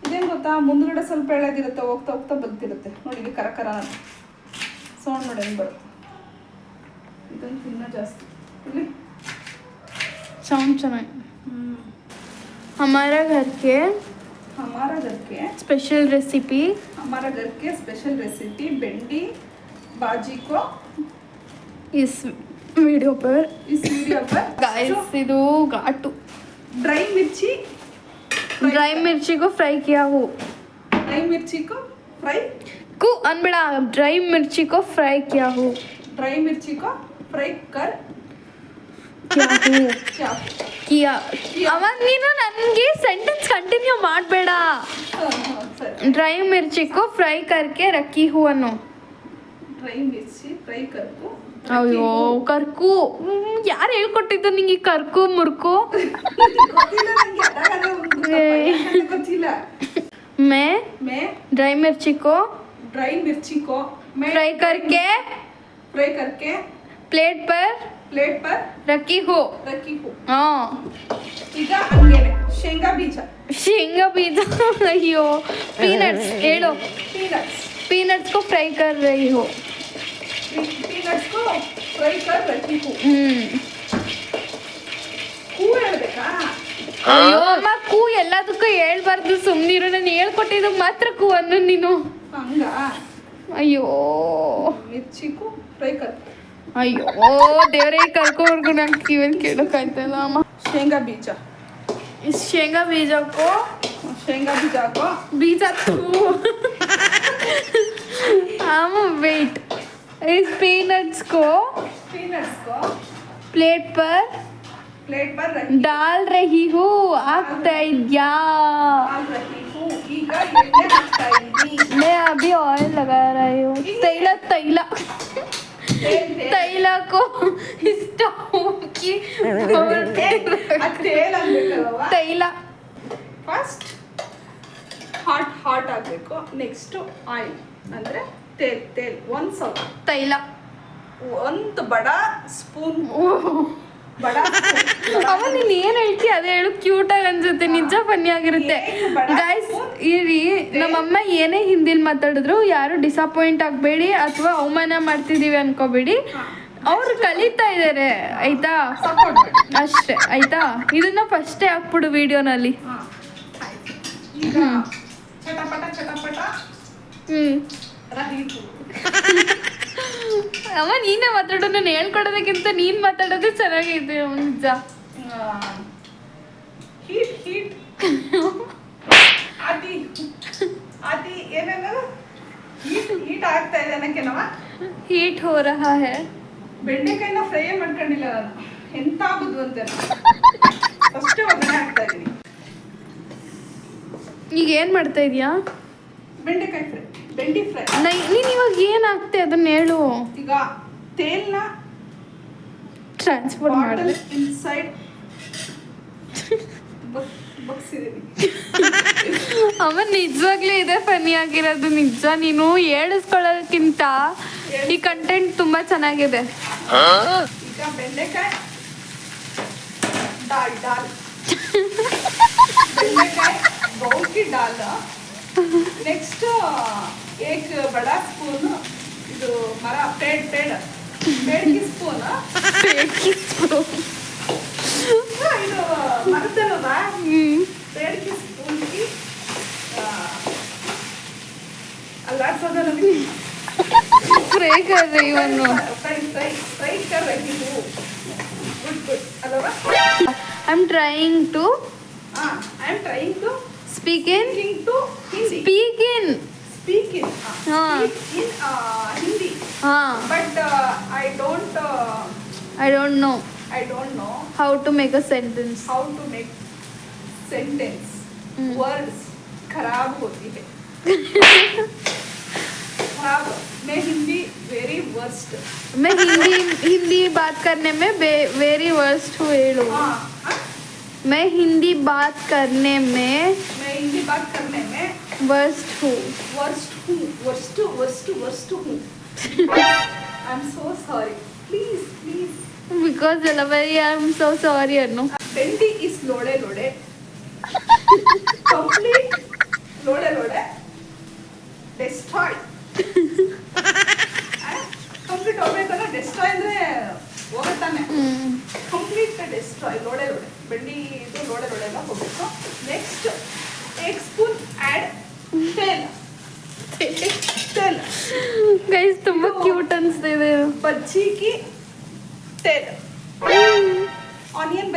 ಇದೇನು ಗೊತ್ತಾ, ಮುಂದ್ಗಡೆ ಸ್ವಲ್ಪ ಎಳೆದಿರುತ್ತೆ, ಹೋಗ್ತಾ ಹೋಗ್ತಾ ಬಲ್ತಿರುತ್ತೆ. ನೋಡಿ ಇದು ಕರಕರ ಸೌಂಡ್ ನೋಡಿ ಹೆಂಗೆ ಬರುತ್ತೆ. ಇದನ್ನು ತಿನ್ನ ಜಾಸ್ತಿ ಇಲ್ಲಿ ಸೌಂಡ್ ಚೆನ್ನಾಗಿ. हमारा घर के स्पेशल रेसिपी भिंडी भाजी को इस वीडियो पर गाइस ಇದು ಘಾಟು ड्राई मिर्ची को फ्राई किया हो. ड्राई मिर्ची को फ्राई को अनबड़ा ड्राई मिर्ची को फ्राई किया हो. ड्राई मिर्ची को फ्राई कर किया. ಅವಾಗ ನೀನು ನನಗೆ ಸೆಂಟೆನ್ಸ್ ಕಂಟಿನ್ಯೂ ಮಾಡಬೇಡ. ड्राई मिर्ची को फ्राई करके रखी हूँ ಅನ್ನೋ. ड्राई मिर्ची फ्राई करको. ಅಯ್ಯೋ ಕರ್ಕು ಯಾರು ಹೇಳ್ಕೊಟ್ಟಿದ್ದು ನಿಂಗೆ ಕರ್ಕು ಮುರ್ಕು? मैं ड्राई मिर्ची को फ्राई करके प्लेट पर रखी हूँ. हाँ ಈಗ ಹಂಗೇನೆ ಶೇಂಗಾ ಬೀಜ ಅಯ್ಯೋ पीनट्स ಹೇಳು. पीनट्स को फ्राई कर रही हो. पीनट्स को फ्राई कर रखी हूँ. ಕೂ ಹೇಳ್ಬೇಕಾ? ಅಯ್ಯೋ ಅಮ್ಮ ಕೂ ಎಲ್ಲದಕ್ಕೂ ಹೇಳ್ಬಾರ್ದು, ಸುಮ್ಮನಿರು. ನಾನು ಹೇಳ್ಕೊಟ್ಟಿದ್ದು ಮಾತ್ರ ಕೂ ಅನ್ನು ನೀನು. ಹಂಗ ಅಯ್ಯೋ ಮಿರ್ಚಿಗೂ ಫ್ರೈ ಕರ್. ಅಯ್ಯೋ ದೇವರೇ ಕರ್ಕೋವರೆಗೂ ನಂಗೆ ಕಿವಿಯಲ್ಲಿ ಕೇಳೋಕ್ಕಾಯ್ತಲ್ಲ ಅಮ್ಮ. ಶೇಂಗಾ ಬೀಜ इस ಶೇಂಗಾ बीज को बीज हम वेट इस पीनट्स को प्लेट पर डाल रही हूँ. ಆಗ್ತಾ ಇದ್ಯಾ? ಈಗ ಎಣ್ಣೆ ಹಾಕ್ತಾ ಇದ್ದೀನಿ. मैं अभी ऑयल लगा रही हूँ. तैला को स्टोव की तैला ಫಸ್ಟ್ ಹಾಟ್ ಆಗಬೇಕು. ನೆಕ್ಸ್ಟ್ ಆಯಿಲ್ ಅಂದರೆ ತೇಲ್ ಒಂದು ಸ್ವಲ್ಪ ತೈಲ ಒಂದು ಬಡ ಸ್ಪೂನ್ ಅವ ನೀನು ಏನು ಹೇಳ್ತೀಯ ಅದೇ ಹೇಳು. ಕ್ಯೂಟಾಗಿ ಅನ್ಸುತ್ತೆ, ನಿಜ ಫನ್ನಿ ಆಗಿರುತ್ತೆ. ಗೈಸ್ ಇರಿ, ನಮ್ಮಮ್ಮ ಏನೇ ಹಿಂದಿಲಿ ಮಾತಾಡಿದ್ರು ಯಾರು ಡಿಸಪಾಯಿಂಟ್ ಆಗಬೇಡಿ ಅಥವಾ ಅವಮಾನ ಮಾಡ್ತಿದ್ದೀವಿ ಅನ್ಕೋಬೇಡಿ. ಅವ್ರು ಕಲಿತಾ ಇದ್ದಾರೆ ಆಯ್ತಾ, ಅಷ್ಟೇ ಆಯ್ತಾ. ಇದನ್ನ ಫಸ್ಟೇ ಹಾಕ್ಬಿಡು ವಿಡಿಯೋನಲ್ಲಿ. ಅಮ್ಮ ನೀನೇ ಮಾತಾಡೋ, ನಾನು ಹೇಳ್ಕೊಡೋದಕ್ಕಿಂತ ನೀನು ಮಾತಾಡೋದೇ ಚೆನ್ನಾಗಿದೆ ನಿಜ. ಹೀಟ್ ಆದಿ ಏನೇನು ಹೀಟ್ ಆಗ್ತಾ ಇದೆ ಅನ್ನೋಕೆನವ ಹೀಟ್ ಹೋ ರಹಾ ಹೈ. ಬೆಂಡೆಕಾಯಿನ ಫ್ರೈ ಮಾಡ್ಕೊಂಡಿಲ್ಲ ನಾನು, ಎಂತ ಬುದ್ಧು ಅಂತ ಫಸ್ಟ್ ಒಗ್ಗರಣೆ ಹಾಕ್ತಾ ಇದೀನಿ. ಈಗ ಏನು ಮಾಡ್ತಾ ಇದೀಯಾ? ಬೆಂಡೆಕಾಯಿ ಫ್ರೈ, ಬೆಂಡಿ ಫ್ರೈ. ನೀನು ಇವಾಗ ಏನಾಗ್ತೆ ಅದನ್ನ ಹೇಳು. ಈಗ ತೇಲ್ನ ಟ್ರಾನ್ಸ್ಫರ್ ಬಾಟಲ್ ಮಾಡಿದೆ. ಇನ್ಸೈಡ್ ಬಗ್ಸಿದೀನಿ. ಅಮ್ಮ ನಿಜವಾಗ್ಲೂ ಇದೆ ಫನಿ ಆಗಿರೋದು. ನಿಜ, ನೀನು ಹೇಳಿಸ್ಕೊಳ್ಳೋದಕ್ಕಿಂತ ಈ ಕಂಟೆಂಟ್ ತುಂಬಾ ಚೆನ್ನಾಗಿದೆ. ಈಗ ಬೆಂಡೆಕಾಯಿ डाल डाल बेंडेकाई बाउल की डाल. नेक्स्ट एक बड़ा स्पून ಇದು ಮರ ಪೇಡ್ ಪೇಡ್ ಪೇಡ್ की स्पून ಇದು ಮರದಲ್ವಾ पेड़ की स्पून की अल्लाह नಮಗೆ फ्राई कर रही हूँ. फ्राई कर रही हूँ. Good Allah. I am trying to I am trying to speak in Hindi. Speak in Hindi. But I don't know how to make a sentence. Words खराब होती है. खराब. मैं हिंदी very worst. मैं हिंदी बात करने में वेरी वर्स्ट हूँ. हेलो. मैं हिंदी बात करने में वर्स्ट हूँ. I'm so sorry. Please. Because I am so sorry, Anu. Bendy is lode. Complete lode. Destroy. Complete ಹೋಗ್ಬೇಕಲ್ಲ. ಡೆಸ್ಟ್ರಾಯ್ ಅಂದ್ರೆ ಹೋಗುತ್ತಾನೆ. Complete destroy. ಲೋಡೆ ಬೆಂಡಿ ಇದು ಲೋಡೆ ಎಲ್ಲ ಹೋಗ್ಬೇಕು. ನೆಕ್ಸ್ಟ್ एक स्पून ऐड तेल. ಗೈಸ್ ತುಂಬಾ ಕ್ಯೂಟ್ ಅನ್ಸ್ತಾ ಇದೆ. बज्जी की तेल. ऑनियन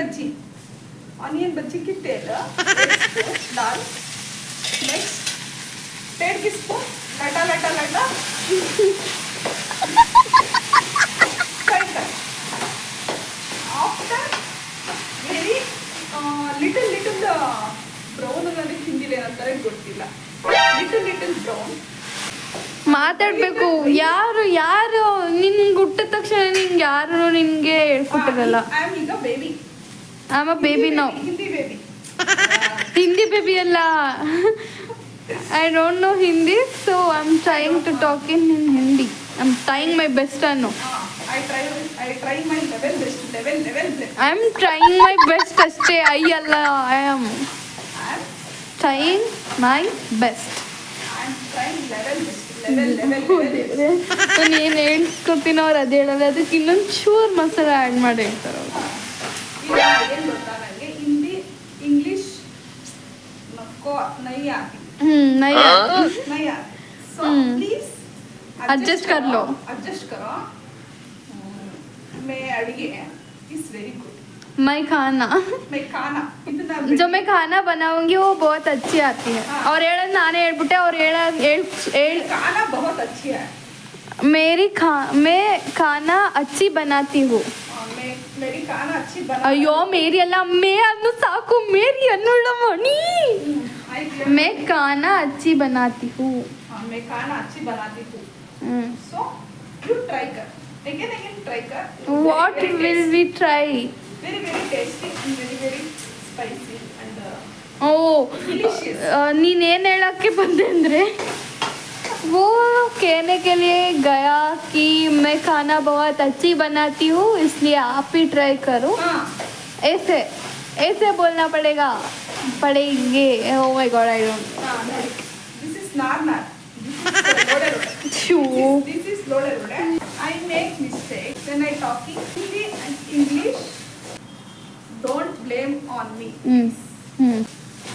बज्जी की तेल 1 स्पून डाल. नेक्स्ट 1.5 की स्पून लटा फ्राई कर. आफ्टर वेरी लिटिल ब्रೌನ್ ನನಗೆ ಹಿಂದಿಲಿ ಏನಂತಾರೆ ಗೊತ್ತಿಲ್ಲ. ಲಿಟಲ್ ಬ್ರೌನ್ ಮಾತಾಡ್ಬೇಕು. ಯಾರು ನಿನ್ಗೆ ಹುಟ್ಟಿದ ತಕ್ಷಣ ನಿಂಗೆ ಯಾರು ನಿನ್ಗೆ ಹೇಳ್ಕೊಟ್ಟಿರಲ್ಲ. ಐ ಆಮ್ ಈಗ baby. I am a baby now. Hindi baby ಅಲ್ಲ. I don't know Hindi, so I'm trying to talk in Hindi. I'm trying my best, Anu. I try my level best. I'm trying my best ಅಷ್ಟೇ. I am trying my best. I'm trying level best. ನಾನು ಏನು ಹೇಳ್ಕೊತೀನೋ ಅವ್ರು ಅದು ಹೇಳಲ್ಲ. ಅದಕ್ಕೆ ಇನ್ನೊಂದು ಚೂರು ಮಸಾಲೆ ಆ್ಯಡ್ ಮಾಡಿ ಹೇಳ್ತಾರೆ ಅವರು. ಈಗ ಏನು ಗೊತ್ತಾ, ನನಗೆ ಹಿಂದಿ ಇಂಗ್ಲಿಷ್ ನೈ ಆತಿ. नहीं आती. So please adjust कर लो. adjust करो. मैं अड़िगे is very good. मैं खाना इतना जो मैं खाना बनाऊंगी वो बहुत अच्छी आती है. और ಹೇಳೋದು ನಾನೇ ಹೇಳ್ಬಿಟ್ಟೆ. ಅವ್ರು खाना बहुत अच्छी है. मैं खाना अच्छी बनाती हूँ. मेरी खाना अच्छी बना. ಅಯ್ಯೋ ಮೇರಿ ಅಲ್ಲ, ಮೇ ಅನ್ನು ಸಾಕು. ಮೇರಿ ಅನ್ನೋಳ ಮಣಿ. मैं खाना अच्छी बनाती हूँ. मैं खाना अच्छी बनाती हूँ. So you try कर. again try कर. What will we try? Very tasty and very spicy and delicious. ನೀನೇನು ಹೇಳಕ್ಕೆ ಬಂದೆ ಅಂದರೆ वो कहने के लिए गया कि मैं खाना बहुत अच्छी बनाती हूँ, इसलिए आप भी ट्राई करो. ऐसे बोलना पड़ेंगे. Oh my god, I don't. This is nar. This is loaded. I make mistakes when I talk Hindi and English. Don't blame on me.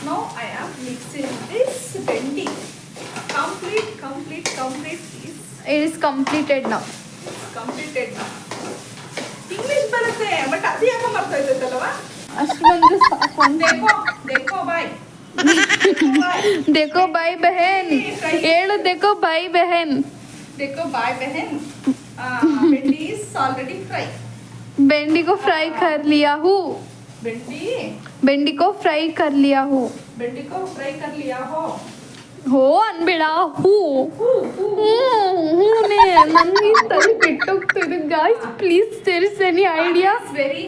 Now I am mixing this bendi. Complete is. It is completed now. English ಬರುತ್ತೆ ಬಟ್ ಅದು ಯಾಕೆ ಮಾಡ್ತಾ ಇದ್ದಲ್ಲವಾ? ಅಷ್ಟು ಬಂದ್ರೆ ಸಾಕು. देखो भाई. देखो भाई बहन. ಹೇಳು देखो भाई बहन. भिंडी is already fry. भिंडी को फ्राई कर लिया हूँ. भिंडी को फ्राई कर लिया हूँ. भिंडी को फ्राई कर लिया हो ಹೋ ಅನ್ಬೇಡ ಹೂ ಹೂನೇ ನನಗೆ ತಲೆ ಕೆಟ್ಟೋಗ್ತಿದೆ guys please there is any idea very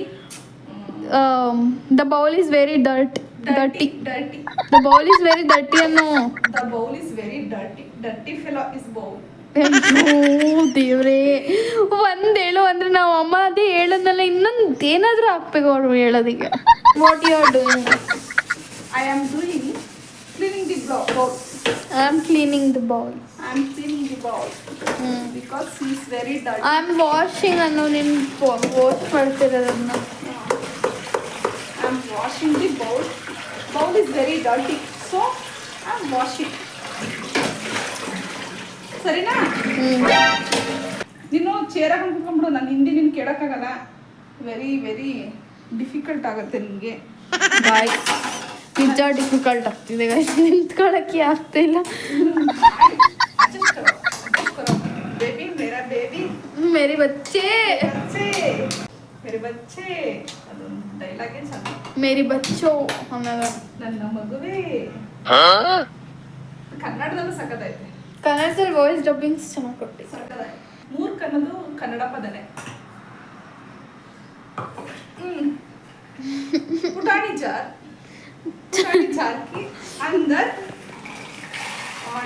the bowl is very dirty dirty the bowl is very dirty ಅನ್ನೋ the bowl is very dirty fellow is bowl ದೇವ್ರೇ ಒಂದ್ ಹೇಳು ಅಂದ್ರೆ ನಾವು ಅಮ್ಮ ಅದೇ ಹೇಳೋದಲ್ಲ ಇನ್ನೊಂದು ಏನಾದ್ರೂ ಹಾಕ್ಬೇಕು ಅವ್ರು ಹೇಳೋದಿಗೆ what you are doing I am doing cleaning the bowl I am cleaning the bowl I am cleaning the bowl because he is very dirty I am washing ಅನ್ನೋ ನಿನ್ wash ಮಾಡ್ತಿರೋದನ್ನ I am washing the bowl is very dirty so I am washing ಸರಿನಾ ನೀನು ಚೇರಾಗ ಕುತ್ಕೊಂಡ್ಬಿಡು ನಾನು ಹಿಂದಿ ನೀನು ಕೇಳೋಕ್ಕಾಗಲ್ಲ ವೆರಿ ಡಿಫಿಕಲ್ಟ್ ಆಗುತ್ತೆ ನಿಮಗೆ ಬಾಯ್ ನಿಜ ಡಿಫಿಕಲ್ಟ್ ಆಗ್ತಿದೆ ಗೈಸ್ ನಿಂತ್ಕೊಳ್ಳೋಕ್ಕೆ ಆಗ್ತಾ ಇಲ್ಲ ಬೇಬಿ ಮೇರಾ ಬೇಬಿ ಮೇರಿ ಬಚ್ಚೆ ಮೇರೆ ಬಚ್ಚೆ ಅದೊಂದು ಡೈಲಾಗೇ ಚೆನ್ನಾಗಿ ಮೇರಿ ಬಚ್ಚೋ ಆಮೇಲೆ ನನ್ನ ಮಗುವೇ ಕನ್ನಡದಲ್ಲೂ ಸಕ್ಕತ್ತೈತೆ ಕನ್ನಡದಲ್ಲಿ ವಾಯ್ಸ್ ಡಬ್ಬಿಂಗ್ಸ್ ಚೆನ್ನಾಗಿ ಕೊಟ್ಟು ಸಕ್ಕತ್ತಾಯ್ತು ಮೂರ್ಖ ಅನ್ನೋದು ಕನ್ನಡ ಪದನೇ ಪುಟಾಣಿ ಜಾರ್ की अंदर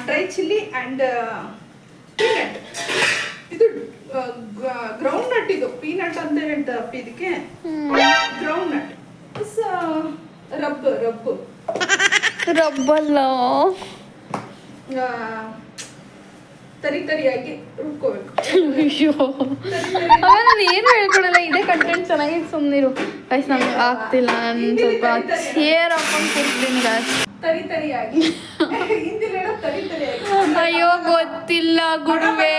ड्राई चिल्ली एंड पीनट ಇದು ಗ್ರೌಂಡ್ ನಟ್ ಇದು ಪೀನಟ್ ಅಂತ ಹೇಳ್ತಾರಪ್ಪ ಇದಕ್ಕೆ ಗ್ರೌಂಡ್ ನಟ್ ಇಸ್ ರಬ್ ರಬ್ಬಲ್ಲ ತರಿಯಾಗಿ ರುಬ್ಕೋಬೇಕು ಅಯ್ಯೋ ಆಮೇಲೆ ನಾನು ಏನು ಹೇಳ್ಕೊಡಲ್ಲ ಇದೇ ಕಂಟೆಂಟ್ ಚೆನ್ನಾಗಿ ಸುಮ್ಮನಿರು ಗೈಸ್ ನಮ್ಗೆ ಆಗ್ತಿಲ್ಲ ನಾನು ಸ್ವಲ್ಪ ಚೇರ್ ಹಾಕೊಂಡು ಕೂರ್ತೀನಿ ಗಾಯ್ಸ್ ತರಿಯಾಗಿ ಹಿಂದಿಲಿ ಹೇಳೋ ತರಿಯಾಗಿ ಅಯ್ಯೋ ಗೊತ್ತಿಲ್ಲ ಗುರುವೇ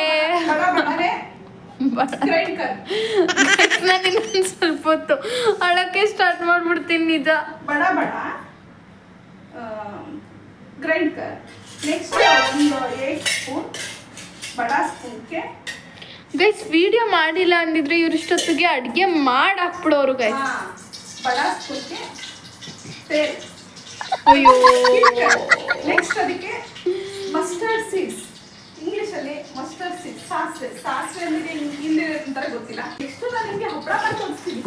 ಗ್ರೈಂಡ್ ಕರ್ ನಾನು ಇನ್ನೊಂದು ಸ್ವಲ್ಪ ಹೊತ್ತು ಅಳಕ್ಕೆ ಸ್ಟಾರ್ಟ್ ಮಾಡ್ಬಿಡ್ತೀನಿ ನಿಜ ಬಡ ग्राइंड कर नेक्स्ट ಒಂದು 8 ಸ್ಪೂನ್ ಬಡಾ ಸ್ಪೂನ್ಗೆ ಗೈಸ್ ವಿಡಿಯೋ ಮಾಡಿಲ್ಲ ಅಂದಿದ್ರೆ ಇವ್ರಿಷ್ಟೊತ್ತಿಗೆ ಅಡುಗೆ ಮಾಡಿ ಹಾಕ್ಬಿಡೋರು ಗೈಸ್ ಬಡಾ ಸ್ಪೂನ್ಗೆ ತೇಲ್ ಅಯ್ಯೋ ನೆಕ್ಸ್ಟ್ ಅದಕ್ಕೆ ಮಸ್ಟರ್ಡ್ ಸೀಡ್ಸ್ ಇಂಗ್ಲಿಷ್ ಅಲ್ಲಿ ಮಸ್ಟರ್ಡ್ ಸೀಡ್ಸ್ ಸಾಸಿವೆ ಅಂದ್ರೆ ಹಿಂದಿ ಅಂತಾರೆ ಗೊತ್ತಿಲ್ಲ ನೆಕ್ಸ್ಟ್ ನಾನು ನಿಮಗೆ ಹಪ್ಪಳ ಮಾಡಿ ತೋರಿಸ್ತೀನಿ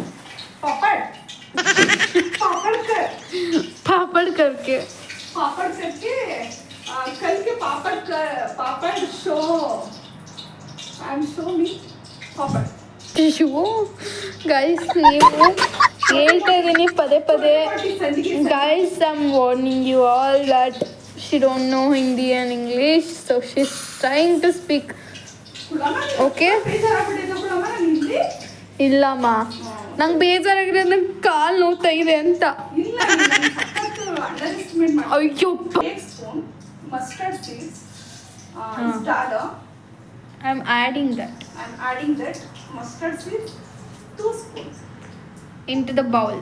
ಪಾಪಡ್ ಕರ್ಕೆ पापड़ करके कल के papad show I am show me papad ಅಯ್ಯೋ ಗೈಸ್ ನೀವು ಹೇಳ್ತಾ ಇದ್ದೀನಿ ಪದೇ guys I am warning you all that she don't know Hindi and English so she is trying to speak okay ಇಲ್ಲಮ್ಮ ನಂಗೆ ಬೇಜಾರಾಗಿರೋದು ನಂಗೆ ಕಾಲು ನೋವ್ತಾ ಇದೆ ಅಂತ ಅಯ್ಯೋ mustard seeds is dala I'm adding that mustard seeds 2 spoons into the bowl.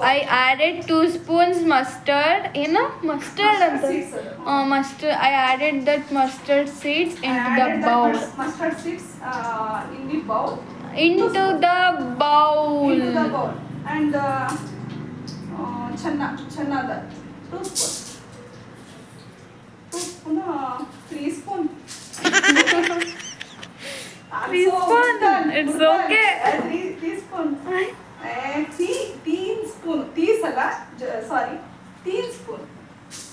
I added 2 spoons mustard mustard mustard I added that mustard seeds into the bowl mustard seeds in the bowl into the bowl and channada 2 spoons 3 spoon 3 spoon it's okay 3 spoon 3 spoon 30 sala sorry 3 spoon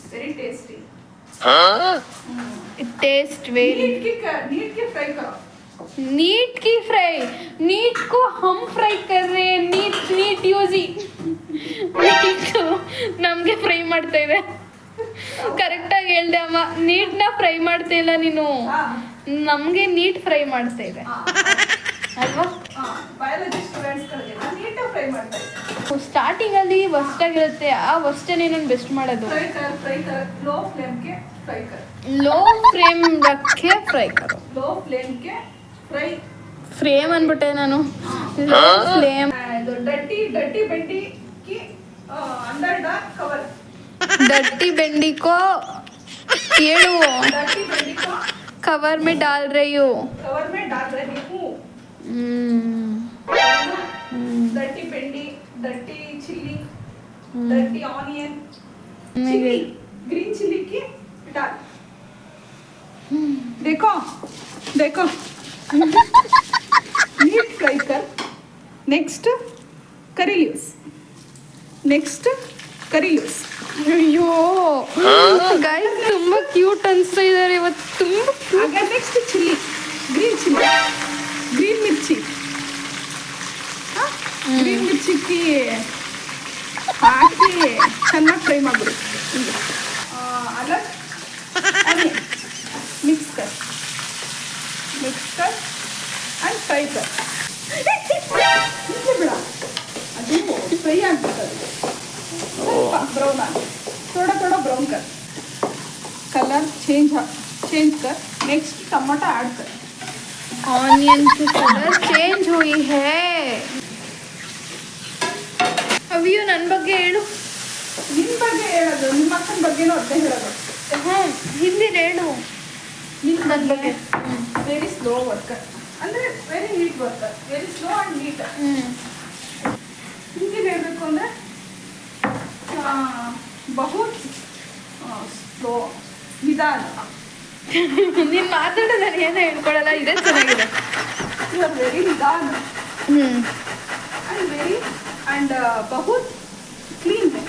very tasty it tastes very neat के फ्राई करो नीट की फ्राई नीट को हम फ्राई कर रहे हैं नीट यूजी नीಟ್ ನಮಗೆ ಫ್ರೈ ಮಾಡ್ತಾ ಇದೆ ಕರೆಕ್ಟಾಗಿ ಹೇಳ್ದೆ ಅಮ್ಮ ನೀಟ್ನ ಫ್ರೈ ಮಾಡ್ತಾ ಇಲ್ಲ ನೀನು ನಮಗೆ ನೀಟ್ ಫ್ರೈ ಮಾಡ್ತಾ ಇದೆ ಅಲ್ವಾ ಬಯಾಲಜಿ ಸ್ಟೂಡೆಂಟ್ಸ್ಗಳಿಗೆಲ್ಲ ನೀಟಾಗಿ ಫ್ರೈ ಮಾಡ್ತಾ ಇದ್ದಾರೆ ಸ್ಟಾರ್ಟಿಂಗಲ್ಲಿ ವರ್ಸ್ಟಾಗಿರುತ್ತೆ ಆ ವರ್ಸ್ಟನ್ನೇ ನಾನು ಬೆಸ್ಟ್ ಮಾಡೋದು फ्राई कर लो फ्लेम के फ्राई कर लो फ्लेम रखे फ्राई करो लो फ्लेम के फ्राई फ्रेम अनबिटे ನಾನು लो फ्लेम डर्टी भिंडी की अंदर डाल कवर डर्टी भिंडी को येड़ो डर्टी भिंडी को कवर में डाल रही हूँ कवर में डाल रही हूँ dirty bhindi dirty chilli dirty onion green chilli की डाल. देखो देखो नीट फ्राई कर. Next curry leaves. Next curry leaves. ಅಯ್ಯೋ ಗೈಸ್ ತುಂಬಾ ಕ್ಯೂಟ್ ಅನ್ಸ್ತಾ ಇದಾರೆ ಇವತ್ತು ತುಂಬಾ ಆಗ ನೆಕ್ಸ್ಟ್ ಚಿಲ್ಲಿ. ಗ್ರೀನ್ ಮಿರ್ಚಿ. ಗ್ರೀನ್ ಮಿರ್ಚಿಗೆ ಹಾಕಿ ಚೆನ್ನಾಗಿ ಫ್ರೈ ಮಾಡಿಬಿಡು. अलग मिक्स कर एंड फ्राई कर. बिड़ा ಅದು ಫ್ರೈ ಆಗ್ಬೇಕು. ಸ್ವಲ್ಪ ಬ್ರೌನ್ ಆಗಿ थोड़ा ब्राउन कर. कलर चेंज कर. नेक्स्ट टमाटो ऐड कर. ऑनियन की कलर चेंज हुई है. ಅವಿಯು ನನ್ನ ಬಗ್ಗೆ ಹೇಳು. ನಿನ್ನ ಬಗ್ಗೆ ಹೇಳೋದು, ನಿಮ್ಮ ಅಕ್ಕನ ಬಗ್ಗೆನೂ ಅದೇ ಹೇಳೋದು. ಹಾಂ ಹಿಂದಿ ಹೇಳು. ನಿನ್ನ ಬಗ್ಗೆ ವೆರಿ ಸ್ಲೋ ವರ್ಕರ್ ಅಂದರೆ very neat worker. Very slow and neat. Hindi ಹೇಳಬೇಕು ಅಂದರೆ ಬಹುತ್ ಸ್ಲೋ ನಿಧಾನ. ನೀನು ಮಾತಾಡೋ ನಾನು ಏನೋ ಹೇಳ್ಕೊಡಲ್ಲ. ಇದೇ ಚೆನ್ನಾಗಿದೆ. ಯು ಆರ್ ವೆರಿ ನಿಧಾನ and बहुत clean है.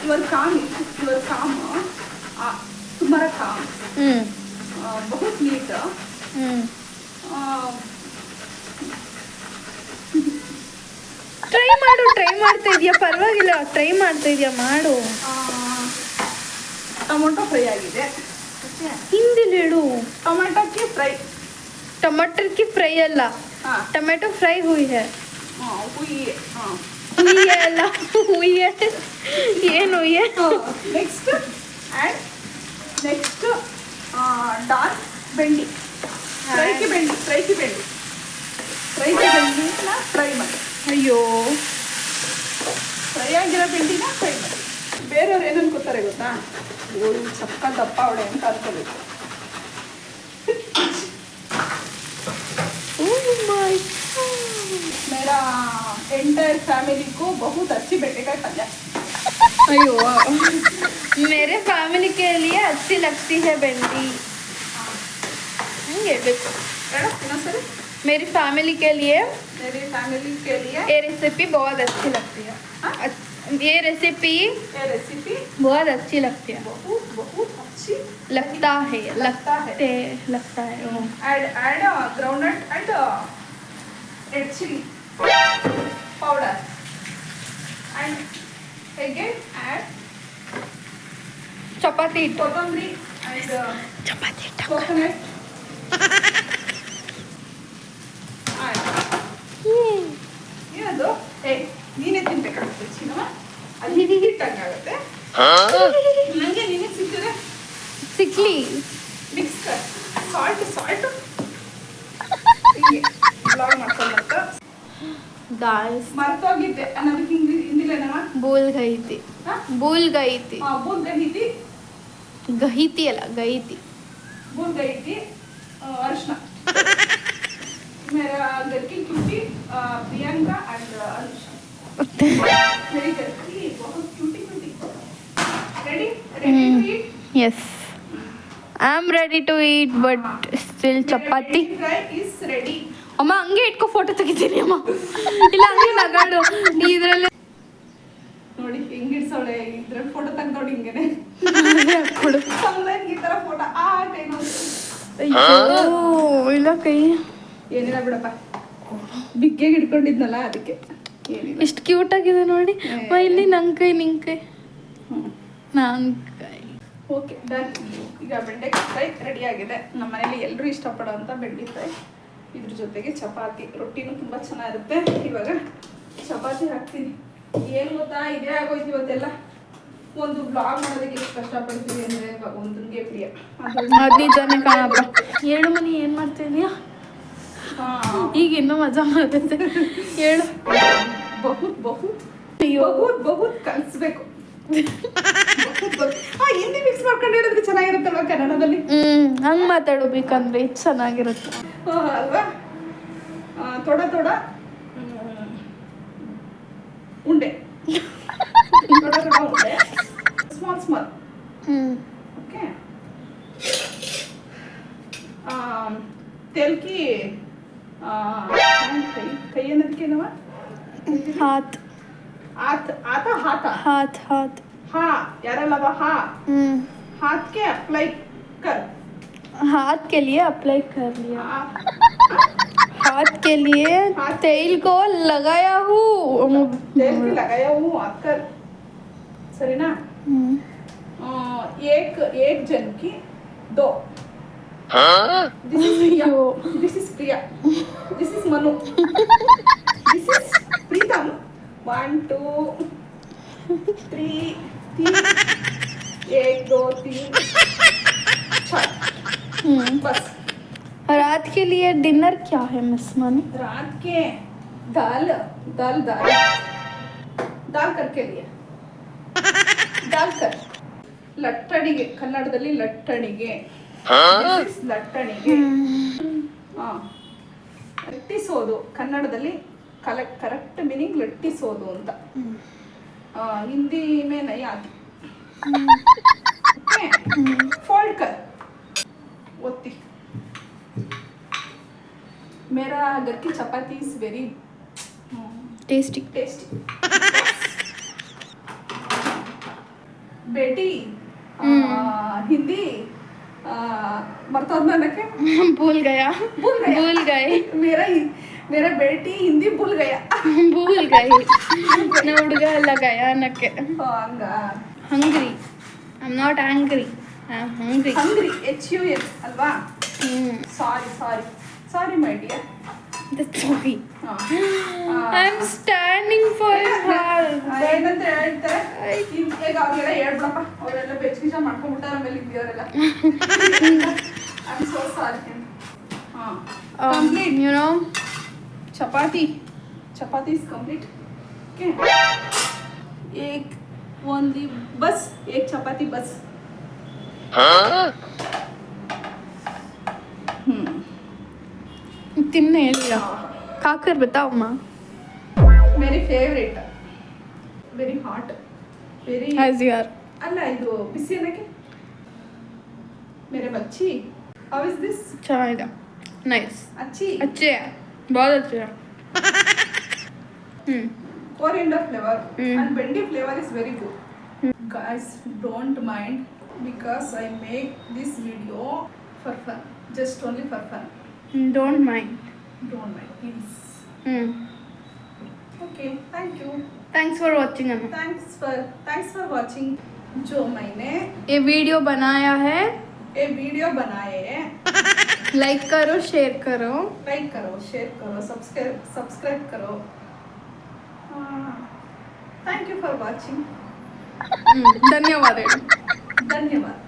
your काम तुम्हारा काम बहुत नीट. ಟ್ರೈ ಮಾಡ್ತಾ ಇದೀಯಾ, ಪರವಾಗಿಲ್ಲ. ಟ್ರೈ ಮಾಡ್ತಾ ಇದೀಯಾ, ಮಾಡು. ಟೊಮೊಟೊ ಫ್ರೈ ಆಗಿದೆ. ಹಿಂದಿಲಿ ಹೇಳು. ಟೊಮೆಟೊಕ್ಕೆ ಫ್ರೈ. टमाटर की फ्राई अल्ला, टमाटो फ्राई हुई है. हुई है अल्ला, हुई है. ಏನು हुई है. नेक्स्ट एंड नेक्स्ट डाल ಬೆಂಡಿ. ಫ್ರೈ की ಬೆಂಡಿ ना ಫ್ರೈ ಮಾಡಿ. ಅಯ್ಯೋ ಫ್ರೈ ಆಗಿರೋ ಬೆಂಡಿನ ಫ್ರೈ ಮಾಡಿ. ಬೇರೆಯವ್ರು ಏನು ಅನ್ಕೋತಾರೆ ಗೊತ್ತಾ, ಓಳು ಚಪ್ಪ ದಪ್ಪ ಅವಳೆ ಅಂತ ಅನ್ಕೋಬೇಕು. मेरा एंटायर फैमिली को बहुत अच्छी बेटेकाई पल्य. अयो मेरे फैमिली के लिए अच्छी लगती है भिंडी. मेरी फैमिली के लिए ये रेसिपी बहुत अच्छी लगती है. ये रेसिपी बहुत अच्छी लगती है. बहुत अच्छी लगता है. Add groundnut and red chilli powder and again add chapati kothambari and chapati coconut. ಏನದು ನೀನೇ ತಿನ್ಬೇಕಾಗುತ್ತೆ ಚಿನ್ನಮ್ಮ. ಅಲ್ಲಿ ಹಿಟ್ಟಂಗಾಗುತ್ತೆ. ನನಗೆ ನಿನಗೆ ಸಿಕ್ಕಿದ್ರೆ ಸಿಕ್ಲಿ. ಮಿಕ್ಸ್ ಕರ್. ಸಾಲ್ಟ್ ಹೀಗೆ ಬ್ಲಾಗ್ ಮಾಡ್ಕೊಂಡಂತ गाइस ಮರ್ತೋಗಿದ್ದೆ ಅನ್ನೋದಕ್ಕೆ ಹಿಂದಿಲೇನಮ್ಮ भूल गई थी. भूल गई थी भूल गई थी अर्चना. मेरा घर की क्यूटी प्रियंका एंड अनुषा. मेरी घर की बहुत cutie ready to eat. yes I am ready to eat but still chapati. fry is ready. ಅಮ್ಮ ಹಂಗೆ ಇಟ್ಕೊ, ಫೋಟೋ ತೆಗಿತೀನಿ ಅಮ್ಮ. ಇಲ್ಲ ಹಂಗೆ ನಗಾಡು ಇದರಲ್ಲಿ ನೋಡಿ ಹೆಂಗ್ ಇಡ್ಸೋಳೆ. ಇದ್ರಲ್ಲಿ ಫೋಟೋ ತೆಗ್ದೋಡಿ ಹಿಂಗೇನೆ ಕೊಡು. ಈ ತರ ಫೋಟೋ ಏನೋ. ಅಯ್ಯೋ ಇಲ್ಲ ಕೈ ಏನಿಲ್ಲ ಬಿಡಪ್ಪ, ಬಿಗ್ಗೆಗೆ ಹಿಡ್ಕೊಂಡಿದ್ನಲ್ಲ ಅದಕ್ಕೆ. ಏನಿಲ್ಲ, ಎಷ್ಟು ಕ್ಯೂಟ್ ಆಗಿದೆ ನೋಡಿ. ಇಲ್ಲಿ ನನ್ನ ಕೈ ನಿನ್ ಕೈ ನನ್ನ ಕೈ. Okay done. ಈಗ ಬೆಂಡೆಕಾಯಿ ಫ್ರೈ ರೆಡಿ ಆಗಿದೆ. ನಮ್ಮ ಮನೇಲಿ ಎಲ್ಲರೂ ಇಷ್ಟಪಡೋ ಅಂತ ಬೆಂಡೆ ಫ್ರೈ. ಇದ್ರ ಜೊತೆಗೆ ಚಪಾತಿ, ರೊಟ್ಟಿನೂ ತುಂಬ ಚೆನ್ನಾಗಿರುತ್ತೆ. ಇವಾಗ ಚಪಾತಿ ಹಾಕ್ತೀನಿ. ಏನು ಗೊತ್ತಾ, ಇದೇ ಆಗೋಯ್ತು ಇವತ್ತೆಲ್ಲ. ಒಂದು ಬ್ಲಾಗ್ ಮಾಡೋದಕ್ಕೆ ಎಷ್ಟು ಕಷ್ಟಪಡ್ತೀವಿ ಅಂದರೆ ಭಗವಂತನಿಗೆ ಪ್ರಿಯ. ಅದು ನಿಜಾನೇ ಕಾಣಪ್ಪ. 7 ಮನಿ ಏನು ಮಾಡ್ತಾ ಇದೀಯಾ? ಈಗ ಇನ್ನೂ ಮಜಾ ಮಾಡ್ತೈತೆ. ಹೇಳು. ಬಹುತ್ ಕಲಿಸ್ಬೇಕು. ಹಿಂದಿ ಮಿಕ್ಸ್ ಮಾಡ್ಕೊಂಡು ಹೇಳಿದ್ರೆ ಚೆನ್ನಾಗಿರುತ್ತಲ್ವ ಕನ್ನಡದಲ್ಲಿ. ಹಂಗೆ ಮಾತಾಡಬೇಕಂದ್ರೆ ಇದು ಚೆನ್ನಾಗಿರುತ್ತೆ ಅಲ್ವಾ. ಥೋಡ ಉಂಡೆ ದೊಡ್ಡ ಉಂಡೆ ಸ್ಮಾಲ್ ಓಕೆ तेल की ಕೈ ಅನ್ನೋದಕ್ಕೇನವ हाथ आता हाथा हाथ हाथ हा यारಲ್ಲವ हा हाथ के अप्लाई कर हाथ के लिए अप्लाई कर लिया आ, हाथ के लिए तेल को लगाया हूँ तेल की लगाया हूँ हाथ कर सही ना एक जन की दो This is Priya. This is Manu. This is Pritam. 1, 2, 3, 1, 2, 3, 4 बस. रात के लिए डिनर क्या है मिस मनु रात के दाल दाल दाल दाल करके लिए दाल कर ಲಟ್ಟಣಿಗೆ ಕನ್ನಡದಲ್ಲಿ ಲಟ್ಟಣಿಗೆ ಲಟ್ಟಣಿಗೆ ಲಟ್ಟಿಸೋದು ಕನ್ನಡದಲ್ಲಿ ಕರೆಕ್ಟ್ ಮೀನಿಂಗ್ ಲಟ್ಟಿಸೋದು ಅಂತ ಹಿಂದಿ में नहीं आती ओके फोल्ड कर ओती मेरा घर की चपाती इज वेरी टेस्टी टेस्टी बेटी हिंदी मरतोद के भूल गया भूल गए मेरा बेटी हिंदी भूल गया भूल गए ना ಹುಡುಗ ಎಲ್ಲ ಗಯಾನಕ್ಕೆ ಹಂಗ hungry I am not angry I am hungry hungry HUN ಅಲ್ವಾ sorry my dear that's okay I am standing for her ಏನಂತ ಹೇಳ್ತಾರೆ ಈಗ ಅವ್ರಿಗೆಲ್ಲ ಹೇಳ್ಬಿಡಪ್ಪ ಅವರೆಲ್ಲ ಬೆಚ್ಚಗಿಜ ಮಾಡ್ಕೊಂಡ್ಬಿಟ್ಟಾರ ಆಮೇಲೆ ಇದೆಯವರೆಲ್ಲ I am so sorry complete you know chapati is complete okay एक ओनली बस एक चपाती बस ತಿನ್ನೆ ಹೇಳಿಲ್ಲ ಕಾಕರ್ बताओ माँ मेरी favourite very hot very as you are ಅಲ್ಲ ಇದು ಬಿಸಿ ಅನ್ನಕ್ಕೆ मेरे बच्ची हाउ इज दिस ಚೆನ್ನಾಗಿದೆ ನೈಸ್ अच्छी अच्छे है बहुत अच्छे है coriander flavor and bendy flavor is very good guys don't mind because I make this video for fun just only for fun don't mind don't mind please okay thank you thanks for watching Anu thanks for watching जो मैंने ये वीडियो बनाया है बनाए लाइक करो शेयर करो सब्सक्राइब करो थैंक यू फॉर वाचिंग धन्यवाद धन्यवाद